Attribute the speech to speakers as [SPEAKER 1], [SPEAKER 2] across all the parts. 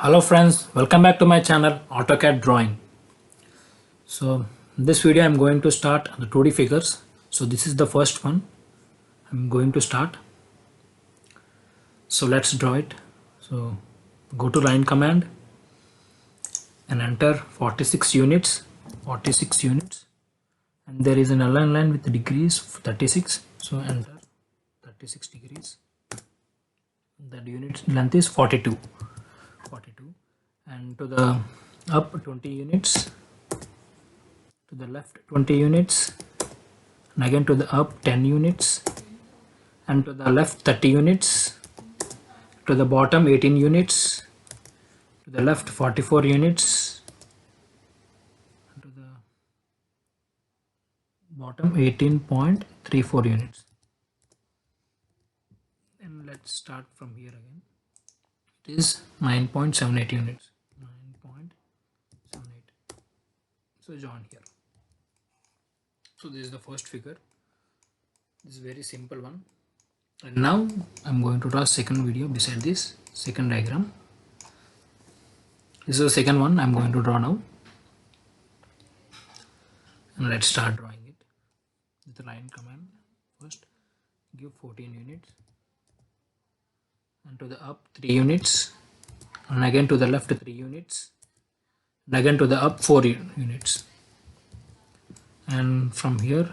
[SPEAKER 1] Hello friends, welcome back to my channel AutoCAD Drawing. So in this video I'm going to start the 2D figures. So this is the first one I'm going to start. So let's draw it. So go to line command and enter 46 units and there is an align line with the degrees 36. So enter 36 degrees. That unit length is 42 and to the up 20 units, to the left 20 units, and again to the up 10 units, and to the left 30 units, to the bottom 18 units, to the left 44 units, and to the bottom 18.34 units. And let's start from here again. It is 9.78 units. 9.78. So join here. So this is the first figure. This is very simple one. And now I'm going to draw second video beside this second diagram. This is the second one I'm going to draw now. And let's start drawing it with the line command. First give 14 units and to the up 3 units and again to the left 3 units and again to the up 4 units. And from here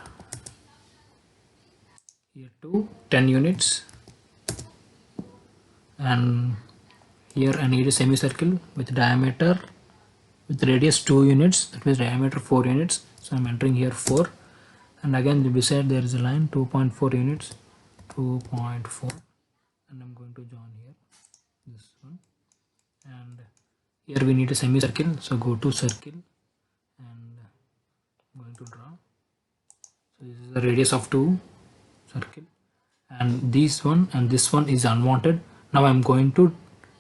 [SPEAKER 1] to 10 units, and here I need a semicircle with diameter with radius 2 units, that means diameter 4 units. So I'm entering here 4, and again beside there is a line 2.4 units, 2.4, and I'm going to join here this one. And here we need a semicircle, so go to circle and I'm going to draw. So this is the radius of 2 circle, and this one and this one is unwanted. Now I'm going to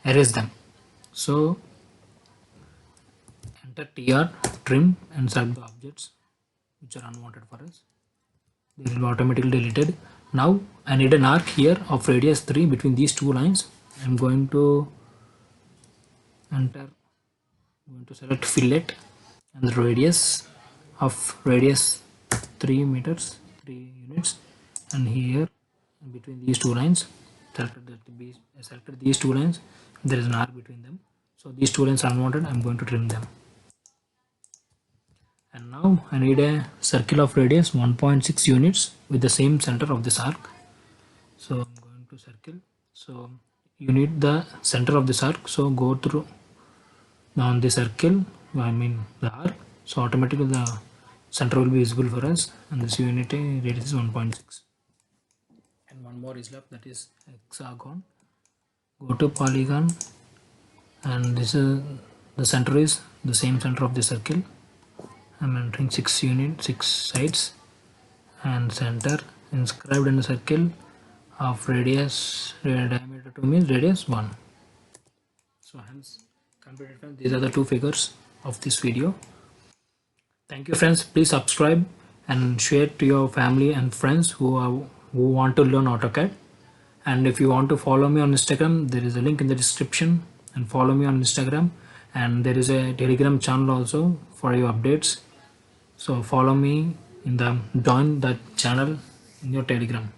[SPEAKER 1] erase them. So enter tr, trim, and select the objects which are unwanted for us. They will be automatically deleted. Now I need an arc here of radius 3 between these two lines. I'm going to select fillet and the radius of radius 3 meters, 3 units, and here between these two lines selected these two lines, there is an arc between them, so these two lines are unwanted. I'm going to trim them. And now I need a circle of radius 1.6 units with the same center of this arc. So I'm going to circle. So you need the center of this arc, so go through on the circle, I mean the arc, so automatically the center will be visible for us, and this unit radius is 1.6. and one more is left, that is hexagon. Go to polygon, and this is the center is the same center of the circle. I'm entering 6 units, 6 sides, and center inscribed in the circle of radius diameter 2 means radius 1. So hence completed friends. These are the two figures of this video. Thank you friends. Please subscribe and share to your family and friends who want to learn AutoCAD. And if you want to follow me on Instagram, there is a link in the description, and follow me on Instagram, and there is a Telegram channel also for your updates. So follow me in the join that channel in your Telegram.